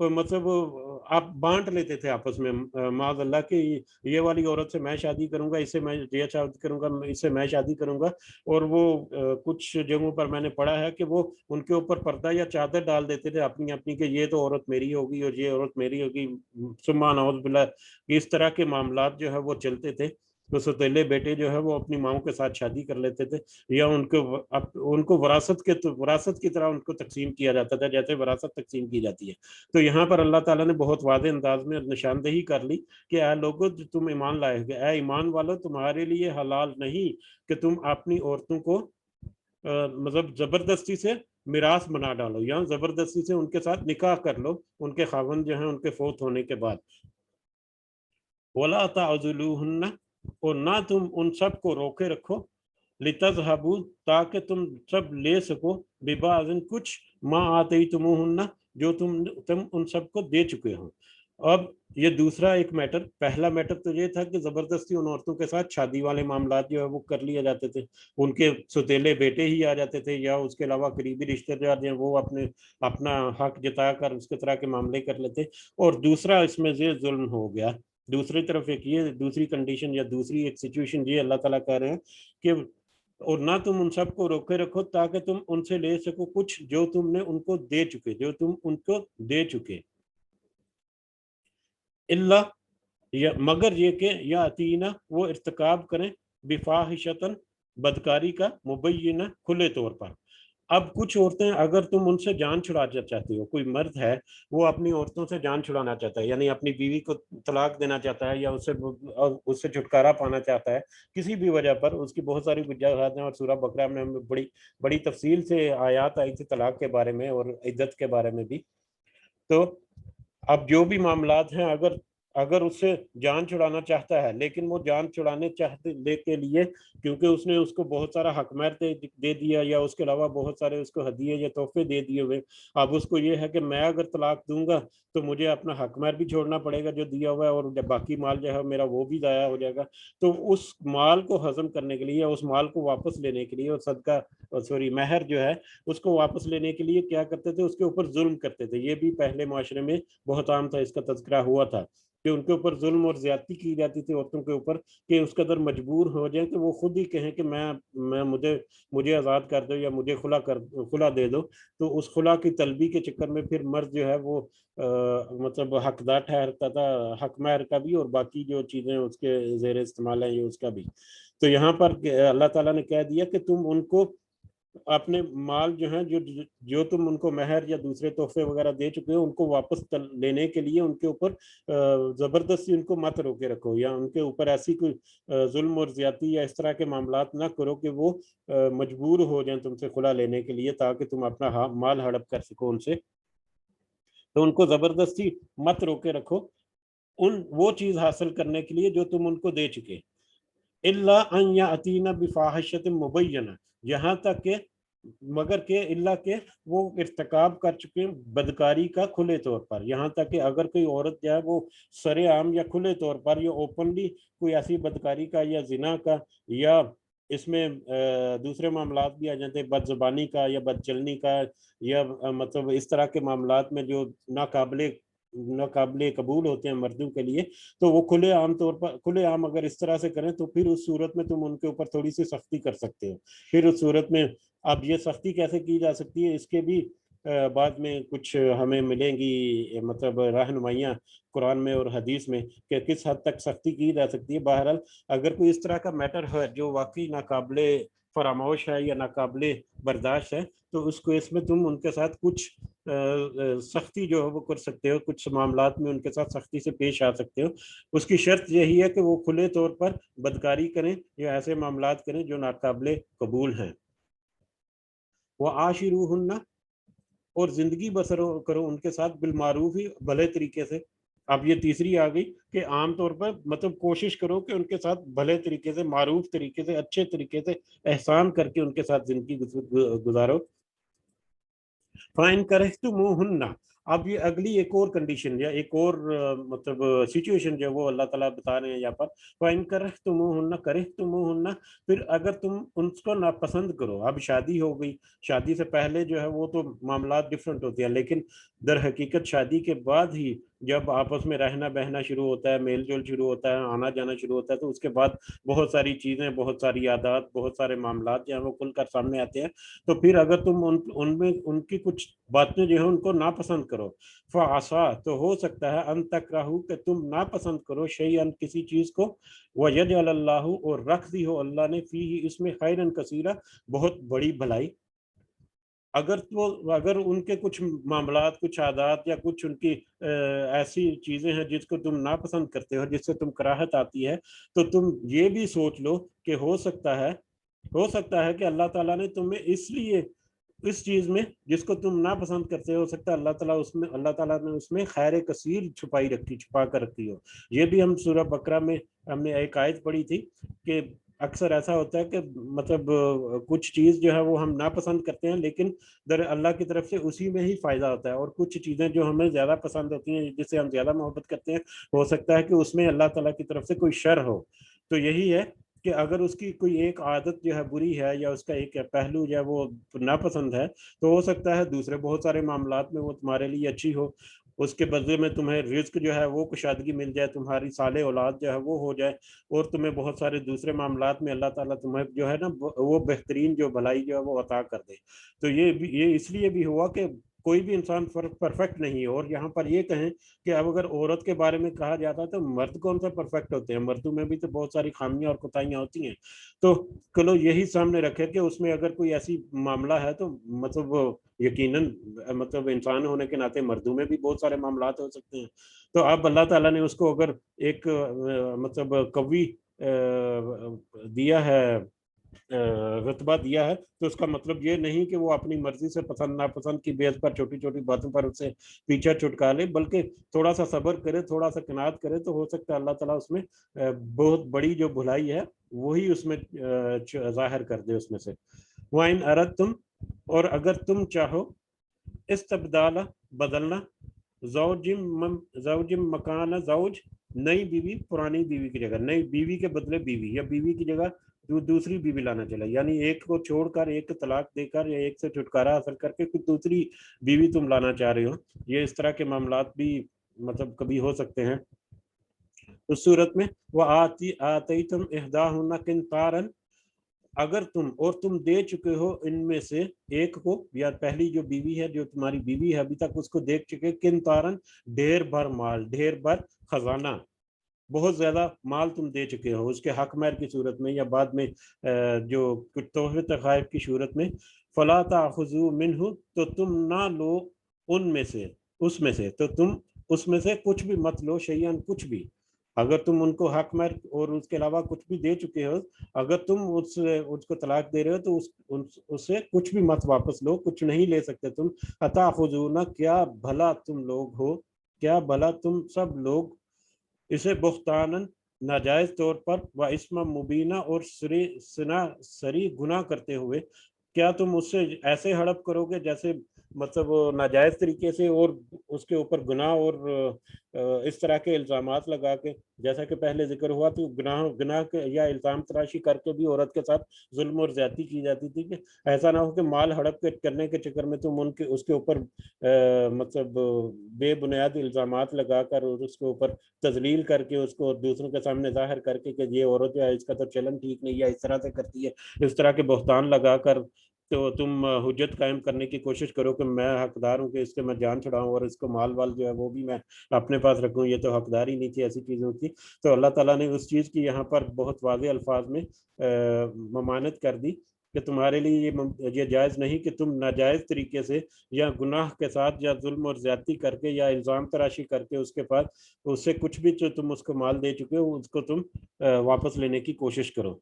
مطلب آپ بانٹ لیتے تھے آپس میں معاذ اللہ کہ یہ والی عورت سے میں شادی کروں گا، اس سے میں یہ شادی کروں گا، اس سے میں شادی کروں گا. اور وہ کچھ جگہوں پر میں نے پڑھا ہے کہ وہ ان کے اوپر پردہ یا چادر ڈال دیتے تھے اپنی اپنی کہ یہ تو عورت میری ہوگی اور یہ عورت میری ہوگی. سبحان نعوذ باللہ، اس طرح کے معاملات جو ہے وہ چلتے تھے. تو سوتیلے بیٹے جو ہے وہ اپنی ماؤں کے ساتھ شادی کر لیتے تھے، یا ان کو وراثت کی طرح ان کو تقسیم کیا جاتا تھا جیسے وراثت تقسیم کی جاتی ہے. تو یہاں پر اللہ تعالیٰ نے بہت واضح انداز میں نشاندہی کر لی کہ اے لوگوں جو تم ایمان لائے ہو، اے ایمان والو تمہارے لیے حلال نہیں کہ تم اپنی عورتوں کو مطلب زبردستی سے میراث بنا ڈالو یا زبردستی سے ان کے ساتھ نکاح کر لو ان کے خاوند جو ہیں ان کے فوت ہونے کے بعد. وَلَا تَعْضُلُوهُنَّ، اور نہ تم ان سب کو روکے رکھو، لِتَذْهَبُوا، تاکہ تم سب لے سکو، بِبَعْضٍ کچھ، مَا آتَيْتُمُوهُنَّ، جو تم ان سب کو دے چکے ہو. اب یہ دوسرا ایک میٹر، پہلا میٹر تو یہ تھا کہ زبردستی ان عورتوں کے ساتھ شادی والے معاملات جو ہے وہ کر لیے جاتے تھے، ان کے ستیلے بیٹے ہی آ جاتے تھے یا اس کے علاوہ قریبی رشتے دار جو ہیں وہ اپنا حق جتا کر اس کے طرح کے معاملے کر لیتے. اور دوسرا اس میں یہ ظلم ہو گیا. دوسری طرف ایک یہ دوسری کنڈیشن یا دوسری ایک سچویشن یہ اللہ تعالیٰ کہہ رہے ہیں کہ اور نہ تم ان سب کو روکے رکھو تاکہ تم ان سے لے سکو کچھ جو تم نے ان کو دے چکے. اللہ، مگر یہ کہ یا اتینا، وہ ارتکاب کریں، بفاحشتن، بدکاری کا، مبینہ، کھلے طور پر. اب کچھ عورتیں اگر تم ان سے جان چھڑانا چاہتے ہو، کوئی مرد ہے وہ اپنی عورتوں سے جان چھڑانا چاہتا ہے، یعنی اپنی بیوی کو طلاق دینا چاہتا ہے یا اس سے چھٹکارا پانا چاہتا ہے کسی بھی وجہ پر، اس کی بہت ساری وجوہات ہیں اور سورہ بقرہ میں بڑی تفصیل سے آیات آئی تھی طلاق کے بارے میں اور عدت کے بارے میں بھی. تو اب جو بھی معاملات ہیں اگر اس سے جان چھڑانا چاہتا ہے لیکن وہ جان چھڑانے چاہتے کے لیے کیونکہ اس نے اس کو بہت سارا حق مہر دے دیا یا اس کے علاوہ بہت سارے اس کو ہدیے یا تحفے دے دیے ہوئے، اب اس کو یہ ہے کہ میں اگر طلاق دوں گا تو مجھے اپنا حق مہر بھی چھوڑنا پڑے گا جو دیا ہوا ہے، اور جب باقی مال جو ہے میرا وہ بھی ضائع ہو جائے گا. تو اس مال کو ہضم کرنے کے لیے، اس مال کو واپس لینے کے لیے، اور صدقہ مہر جو ہے اس کو واپس لینے کے لیے کیا کرتے تھے، اس کے اوپر ظلم کرتے تھے. یہ بھی پہلے معاشرے میں بہت عام تھا، اس کا تذکرہ ہوا تھا کہ ان کے اوپر ظلم اور زیادتی کی جاتی تھی عورتوں کے اوپر کہ اس قدر مجبور ہو جائیں کہ وہ خود ہی کہیں کہ مجھے آزاد کر دو یا مجھے خلا دے دو. تو اس خلا کی طلبی کے چکر میں پھر مرد جو ہے وہ مطلب حقدار ٹھہرتا تھا حق مہر کا بھی اور باقی جو چیزیں اس کے زیر استعمال ہیں یہ اس کا بھی. تو یہاں پر اللہ تعالیٰ نے کہہ دیا کہ تم ان کو اپنے مال جو ہیں جو تم ان کو مہر یا دوسرے تحفے وغیرہ دے چکے ہو ان کو واپس لینے کے لیے ان کے اوپر زبردستی ان کو مت روکے رکھو یا ان کے اوپر ایسی کوئی ظلم اور زیادتی یا اس طرح کے معاملات نہ کرو کہ وہ مجبور ہو جائیں تم سے خلا لینے کے لیے تاکہ تم اپنا مال ہڑپ کر سکو ان سے. تو ان کو زبردستی مت روکے رکھو وہ چیز حاصل کرنے کے لیے جو تم ان کو دے چکے. اللہ ان یاتینا بفاحشۃ مبینہ، یہاں تک کہ مگر کہ اللہ کے وہ ارتکاب کر چکے بدکاری کا کھلے طور پر. یہاں تک کہ اگر کوئی عورت جو ہے وہ سرے عام یا کھلے طور پر یا اوپنلی کوئی ایسی بدکاری کا یا زنا کا یا اس میں دوسرے معاملات بھی آ جاتے ہیں بد زبانی کا یا بد چلنی کا یا مطلب اس طرح کے معاملات میں جو ناقابل قبول ہوتے ہیں مردوں کے لیے، تو وہ کھلے عام اگر اس طرح سے کریں تو پھر اس صورت میں تم ان کے اوپر تھوڑی سی سختی کر سکتے ہو. پھر اس صورت میں اب یہ سختی کیسے کی جا سکتی ہے اس کے بھی بعد میں کچھ ہمیں ملیں گی مطلب رہنمائیاں قرآن میں اور حدیث میں کہ کس حد تک سختی کی جا سکتی ہے. بہرحال اگر کوئی اس طرح کا میٹر ہے جو واقعی ناقابل فراموش ہے یا ناقابل برداشت ہے تو اس میں تم ان کے ساتھ کچھ سختی جو ہے وہ کر سکتے ہو، کچھ معاملات میں ان کے ساتھ سختی سے پیش آ سکتے ہو. اس کی شرط یہی ہے کہ وہ کھلے طور پر بدکاری کریں یا ایسے معاملات کریں جو ناقابل قبول ہیں. وَعَاشِرُوهُنَّ، اور زندگی بسر کرو ان کے ساتھ بالمعروف ہی، بھلے طریقے سے. اب یہ تیسری آ گئی کہ عام طور پر مطلب کوشش کرو کہ ان کے ساتھ بھلے طریقے سے، معروف طریقے سے، اچھے طریقے سے احسان کر کے ان کے ساتھ زندگی گزارو. فَإِن كَرِهْتُمُوهُنَّ، اب یہ اگلی ایک اور کنڈیشن یا ایک اور مطلب سچویشن جو وہ اللہ تعالیٰ بتا رہے ہیں یہاں پر، فَإِن كَرِهْتُمُوهُنَّ كَرِهْتُمُوهُنَّ، پھر اگر تم ان کو ناپسند کرو. اب شادی ہو گئی، شادی سے پہلے جو ہے وہ تو معاملات ڈفرینٹ ہوتے ہیں، لیکن در حقیقت شادی کے بعد ہی جب آپس میں رہنا بہنا شروع ہوتا ہے، میل جول شروع ہوتا ہے، آنا جانا شروع ہوتا ہے، تو اس کے بعد بہت ساری چیزیں، بہت ساری عادات، بہت سارے معاملات جو ہیں وہ کھل کر سامنے آتے ہیں. تو پھر اگر تم ان میں ان کی کچھ باتیں جو ہے ان کو ناپسند کرو، فَعَصَىٰ، تو ہو سکتا ہے ان تکرہو کہ تم ناپسند کرو، شیئن کسی چیز کو، وَيَجْعَلَ اللَّهُ، اور رکھ دی ہو اللہ نے، فیہ اس میں، خیرن کثیرہ، بہت بڑی بھلائی. اگر ان کے کچھ معاملات، کچھ عادات یا کچھ ان کی ایسی چیزیں ہیں جس کو تم ناپسند کرتے ہو، جس سے تم کراہت آتی ہے، تو تم یہ بھی سوچ لو کہ ہو سکتا ہے کہ اللہ تعالیٰ نے تمہیں اس لیے اس چیز میں جس کو تم ناپسند کرتے ہو سکتا ہے اللہ تعالیٰ نے اس میں خیر کثیر چھپا کر رکھی ہو. یہ بھی ہم سورہ بقرہ میں ہم نے ایک آیت پڑھی تھی کہ اکثر ایسا ہوتا ہے کہ مطلب کچھ چیز جو ہے وہ ہم ناپسند کرتے ہیں، لیکن اللہ کی طرف سے اسی میں ہی فائدہ ہوتا ہے. اور کچھ چیزیں جو ہمیں زیادہ پسند ہوتی ہیں، جس سے ہم زیادہ محبت کرتے ہیں، ہو سکتا ہے کہ اس میں اللہ تعالیٰ کی طرف سے کوئی شر ہو. تو یہی ہے کہ اگر اس کی کوئی ایک عادت جو ہے بری ہے، یا اس کا ایک پہلو جو ہے وہ ناپسند ہے، تو ہو سکتا ہے دوسرے بہت سارے معاملات میں وہ تمہارے لیے اچھی ہو. اس کے بدلے میں تمہیں رزق جو ہے وہ کشادگی مل جائے، تمہاری صالح اولاد جو ہے وہ ہو جائے، اور تمہیں بہت سارے دوسرے معاملات میں اللہ تعالیٰ تمہیں جو ہے نا وہ بہترین جو بھلائی جو ہے وہ عطا کر دے. تو یہ اس لیے بھی ہوا کہ کوئی بھی انسان پرفیکٹ نہیں ہے. اور یہاں پر یہ کہیں کہ اب اگر عورت کے بارے میں کہا جاتا ہے تو مرد کون سا پرفیکٹ ہوتے ہیں؟ مردوں میں بھی تو بہت ساری خامیاں اور کوتاہیاں ہوتی ہیں. تو چلو یہی سامنے رکھے کہ اس میں اگر کوئی ایسی معاملہ ہے تو مطلب یقیناً مطلب انسان ہونے کے ناطے مردوں میں بھی بہت سارے معاملات ہو سکتے ہیں. تو اب اللہ تعالیٰ نے اس کو اگر ایک مطلب قوی دیا ہے، رتبہ دیا ہے، تو اس کا مطلب یہ نہیں کہ وہ اپنی مرضی سے پسند ناپسند کی بیس پر چھوٹی چھوٹی باتوں پر اسے پیچھا چھٹکا لے، بلکہ تھوڑا سا صبر کرے، تھوڑا سا قناعت کرے، تو ہو سکتا ہے اللہ تعالیٰ اس میں بہت بڑی جو بھلائی ہے وہی اس میں ظاہر کر دے اس میں سے. وَإِنْ أَرَدْتُمْ، اور اگر تم چاہو، استبدال، بدلنا، زوج مکان زوج، نئی بیوی پرانی بیوی کی جگہ، نئی بیوی کے بدلے بیوی، یا بیوی کی جگہ دوسری بیوی لانا چلا، یعنی ایک کو چھوڑ کر، ایک طلاق دے کر، یا ایک سے چھٹکارا حاصل کر کے کوئی دوسری بیوی تم لانا چاہ رہے ہو. یہ اس طرح کے معاملات بھی مطلب کبھی ہو سکتے ہیں. اس صورت میں وَآتَيْتُمْ إِحْدَاهُنَّ قِنْطَارًا، اگر تم دے چکے ہو ان میں سے ایک کو، یا پہلی جو بیوی ہے، جو تمہاری بیوی ہے ابھی تک، اس کو دیکھ چکے، قنطاراً، ڈھیر بھر مال، ڈھیر بھر خزانہ، بہت زیادہ مال تم دے چکے ہو اس کے حق مہر کی صورت میں، یا بعد میں جو کچھ تحفے تحائف کی صورت میں، فلا تاخذوا منہ، تو تم نہ لو ان میں سے، اس میں سے، تو تم اس میں سے کچھ بھی مت لو، شیئن، کچھ بھی. اگر تم ان کو حق مہر اور اس کے علاوہ کچھ بھی دے چکے ہو، اگر تم اس کو طلاق دے رہے ہو تو اس سے کچھ بھی مت واپس لو، کچھ نہیں لے سکتے تم. اتاخذون، کیا بھلا تم لوگ ہو، کیا بھلا تم سب لوگ، اسے بہتانن، ناجائز طور پر، و اسم مبینہ، اور سری گناہ کرتے ہوئے، کیا تم اس سے ایسے ہڑپ کرو گے جیسے مطلب ناجائز طریقے سے، اور اس کے اوپر گناہ اور اس طرح کے الزامات لگا کے، جیسا کہ پہلے ذکر ہوا، تو گناہ یا الزام تراشی کر کے بھی عورت کے ساتھ ظلم اور زیادتی کی جاتی تھی، کہ ایسا نہ ہو کہ مال ہڑپ کرنے کے چکر میں تم اس کے اوپر مطلب بے بنیاد الزامات لگا کر، اور اس کے اوپر تذلیل کر کے، اس کو دوسروں کے سامنے ظاہر کر کے کہ یہ عورت ہے، اس کا تو چلن ٹھیک نہیں ہے، اس طرح سے کرتی ہے، اس طرح کے بہتان لگا کر تو تم حجت قائم کرنے کی کوشش کرو کہ میں حقدار ہوں کہ اس کے میں جان چھڑاؤں، اور اس کو مال وال جو ہے وہ بھی میں اپنے پاس رکھوں. یہ تو حقدار ہی نہیں تھی ایسی چیزوں کی. تو اللہ تعالیٰ نے اس چیز کی یہاں پر بہت واضح الفاظ میں ممانعت کر دی کہ تمہارے لیے یہ جائز نہیں کہ تم ناجائز طریقے سے، یا گناہ کے ساتھ، یا ظلم اور زیادتی کر کے، یا الزام تراشی کر کے اس کے پاس، اس سے کچھ بھی جو تم اس کو مال دے چکے ہو اس کو تم واپس لینے کی کوشش کرو.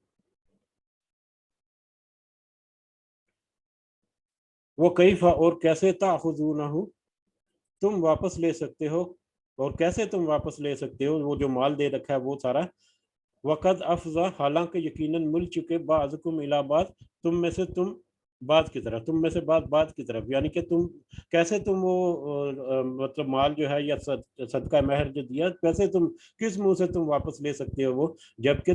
وہ کیفا، اور کیسے، تاخذونہ، تم واپس لے سکتے ہو، اور کیسے تم واپس لے سکتے ہو وہ جو مال دے رکھا ہے وہ سارا. وقد افضا، حالانکہ یقیناً مل چکے، بعضکم الی بعض، تم میں سے بعض کی طرف، تم میں سے بعض کی طرف، یعنی کہ تم کیسے تم وہ مطلب مال جو ہے یا صدقہ مہر جو دیا، کیسے تم کس منہ سے تم واپس لے سکتے ہو وہ، جبکہ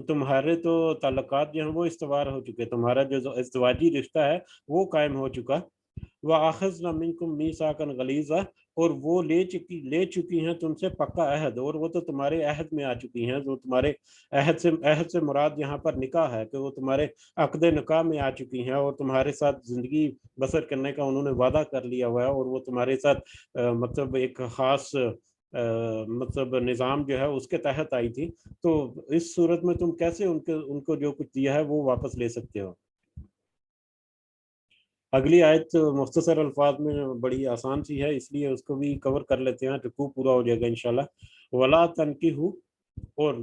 تمہارے تو تعلقات جو ہیں وہ استوار ہو چکے، تمہارا جو ازدواجی رشتہ ہے وہ قائم ہو چکا۔ وَأَخَذْنَا مِنْكُمْ مِيثَاقًا غَلِيظًا، اور وہ لے چکی ہیں تم سے پکا عہد، اور وہ تو تمہارے عہد میں آ چکی ہیں، جو تمہارے عہد سے مراد یہاں پر نکاح ہے، کہ وہ تمہارے عقد نکاح میں آ چکی ہیں، اور تمہارے ساتھ زندگی بسر کرنے کا انہوں نے وعدہ کر لیا ہوا ہے، اور وہ تمہارے ساتھ مطلب ایک خاص مطلب نظام جو ہے اس کے تحت آئی تھی، تو اس صورت میں تم کیسے ان کو جو کچھ دیا ہے وہ واپس لے سکتے ہو؟ اگلی آیت مختصر الفاظ میں بڑی آسان سی ہے، اس لیے اس کو بھی کور کر لیتے ہیں، رکوع پورا ہو جائے گا انشاءاللہ۔ ولا تنکحوا، اور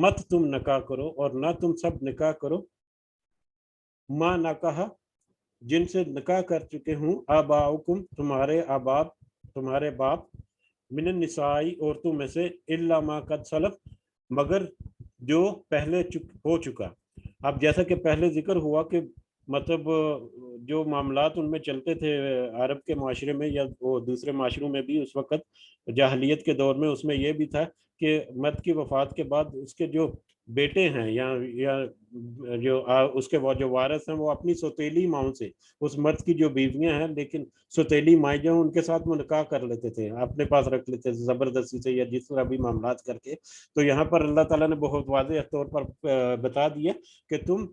مت تم نکاح کرو، اور نہ تم سب نکاح کرو، ما نکاح، جن سے نکاح کر چکے ہوں، آباؤکم، تمہارے باپ، من النساء، عورتوں میں سے، الا ما قد سلف، مگر جو پہلے ہو چکا۔ اب جیسا کہ پہلے ذکر ہوا کہ مطلب جو معاملات ان میں چلتے تھے عرب کے معاشرے میں یا وہ دوسرے معاشروں میں بھی اس وقت جاہلیت کے دور میں، اس میں یہ بھی تھا کہ مرد کی وفات کے بعد اس کے جو بیٹے ہیں یا جو اس کے جو وارث ہیں، وہ اپنی سوتیلی ماؤں سے، اس مرد کی جو بیویاں ہیں لیکن سوتیلی مائیں جو ان کے ساتھ وہ نکاح کر لیتے تھے، اپنے پاس رکھ لیتے تھے زبردستی سے یا جس طرح بھی معاملات کر کے۔ تو یہاں پر اللہ تعالیٰ نے بہت واضح طور پر بتا دیا کہ تم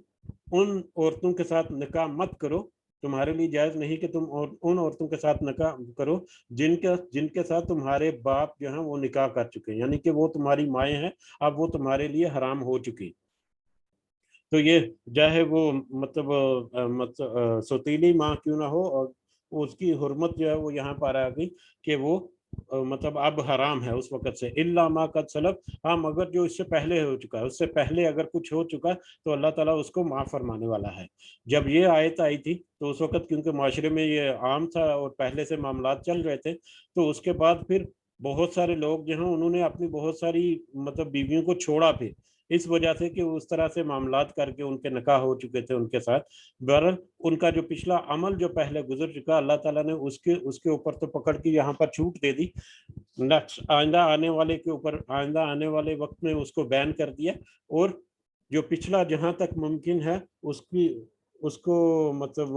ان عورتوں کے ساتھ نکاح مت کرو، تمہارے لیے جائز نہیں کہ تم ان عورتوں کے ساتھ نکاح کرو جن کے ساتھ تمہارے باپ جو ہیں وہ نکاح کر چکے ہیں، یعنی کہ وہ تمہاری مائیں ہیں، اب وہ تمہارے لیے حرام ہو چکی۔ تو یہ چاہے وہ مطلب سوتیلی ماں کیوں نہ ہو، اور اس کی حرمت جو ہے وہ یہاں پر آ گئی کہ وہ مطلب اب حرام ہے اس وقت سے، الا ما قد سلف، ہاں مگر جو اس سے پہلے ہو چکا ہے، اس سے پہلے اگر کچھ ہو چکا تو اللہ تعالیٰ اس کو معاف فرمانے والا ہے۔ جب یہ آیت آئی تھی تو اس وقت کیونکہ معاشرے میں یہ عام تھا اور پہلے سے معاملات چل رہے تھے، تو اس کے بعد پھر بہت سارے لوگ جو ہیں انہوں نے اپنی بہت ساری مطلب بیویوں کو چھوڑا پھر، اس وجہ سے کہ اس طرح سے معاملات کر کے ان کے نکاح ہو چکے تھے ان کے ساتھ۔ بہرحال ان کا جو پچھلا عمل جو پہلے گزر چکا، اللہ تعالیٰ نے اس کے اوپر تو پکڑ کے یہاں پر چھوٹ دے دی، آئندہ آنے والے کے اوپر آئندہ آنے والے وقت میں اس کو بین کر دیا، اور جو پچھلا جہاں تک ممکن ہے اس کو مطلب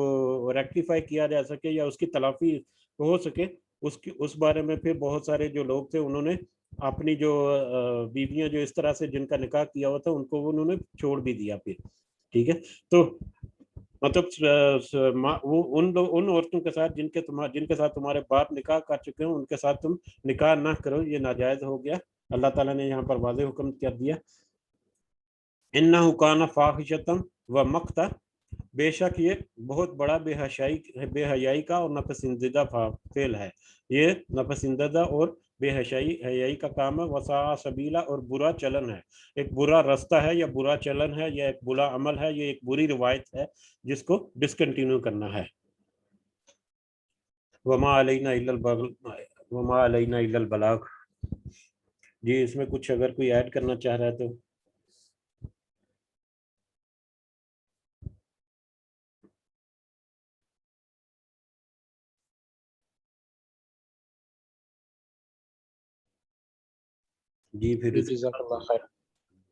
ریکٹیفائی کیا جا سکے یا اس کی تلافی ہو سکے، اس بارے میں پھر بہت سارے جو لوگ تھے انہوں نے اپنی جو بیویاں جو اس طرح سے جن کا نکاح کیا ہوا تھا ان کو انہوں نے چھوڑ بھی دیا پھر، ٹھیک ہے۔ تو مطلب وہ ان عورتوں کے ساتھ جن کے ساتھ تمہارے باپ نکاح کر چکے ہیں ان کے ساتھ تم نکاح نہ کرو، یہ ناجائز ہو گیا، اللہ تعالیٰ نے یہاں پر واضح حکم کر دیا۔ انہ کان فاحشۃ و مقتا، بے شک یہ بہت بڑا بے حیائی کا اور ناپسندیدہ فعل ہے، یہ ناپسندیدہ اور بے حیائی کا کام ہے، وساء سبیلا، اور برا چلن ہے، ایک برا رستہ ہے یا برا چلن ہے یا ایک برا عمل ہے، یہ ایک بری روایت ہے جس کو ڈسکنٹینیو کرنا ہے۔ وما علینا الا البلاغ، جی اس میں کچھ اگر کوئی ایڈ کرنا چاہ رہا ہے تو۔ جی پھر جزاک اللہ خیر۔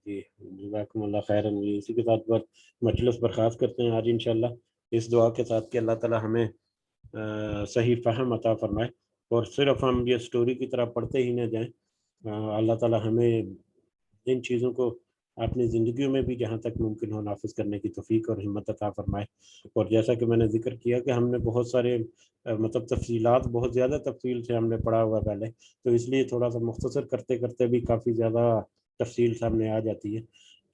جی جزاکم اللہ خیرا، اسی کے ساتھ بات مجلس برخاست کرتے ہیں آج انشاءاللہ، اس دعا کے ساتھ کہ اللہ تعالیٰ ہمیں صحیح فہم عطا فرمائے، اور صرف ہم یہ سٹوری کی طرح پڑھتے ہی نہ جائیں، اللہ تعالیٰ ہمیں ان چیزوں کو اپنی زندگیوں میں بھی جہاں تک ممکن ہو نافذ کرنے کی توفیق اور ہمت عطا فرمائے۔ اور جیسا کہ میں نے ذکر کیا کہ ہم نے بہت سارے مطلب تفصیلات بہت زیادہ تفصیل سے ہم نے پڑھا ہوا پہلے، تو اس لیے تھوڑا سا مختصر کرتے کرتے بھی کافی زیادہ تفصیل سامنے آ جاتی ہے،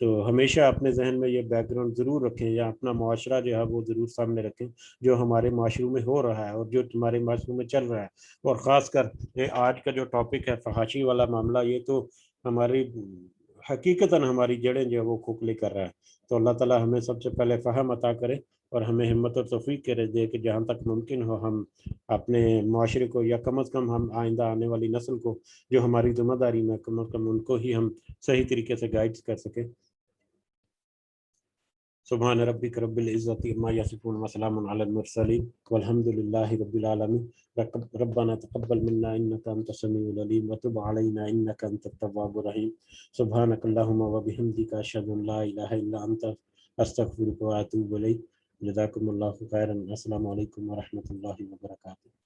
تو ہمیشہ اپنے ذہن میں یہ بیک گراؤنڈ ضرور رکھیں، یا اپنا معاشرہ جو ہے وہ ضرور سامنے رکھیں، جو ہمارے معاشروں میں ہو رہا ہے اور جو ہمارے معاشروں میں چل رہا ہے، اور خاص کر آج کا جو ٹاپک ہے فحاشی والا معاملہ، یہ تو ہماری حقیقتاً ہماری جڑیں جو ہے وہ کھوکھلی کر رہا ہے۔ تو اللہ تعالیٰ ہمیں سب سے پہلے فہم عطا کرے اور ہمیں ہمت اور توفیق کرے دے کہ جہاں تک ممکن ہو ہم اپنے معاشرے کو، یا کم از کم ہم آئندہ آنے والی نسل کو جو ہماری ذمہ داری میں، کم از کم ان کو ہی ہم صحیح طریقے سے گائیڈ کر سکیں۔ سبحان ربک رب العزت عما یصفون وسلام علی المرسلین والحمد للہ رب العالمین ربنا تقبل منا انک انت السمیع العلیم وتب علینا انک انت التواب الرحیم سبحانک اللہم وبحمدک اشہد ان لا الہ الا انت استغفرک واتوب الیک جزاکم اللہ خیرا السلام علیکم ورحمۃ اللہ وبرکاتہ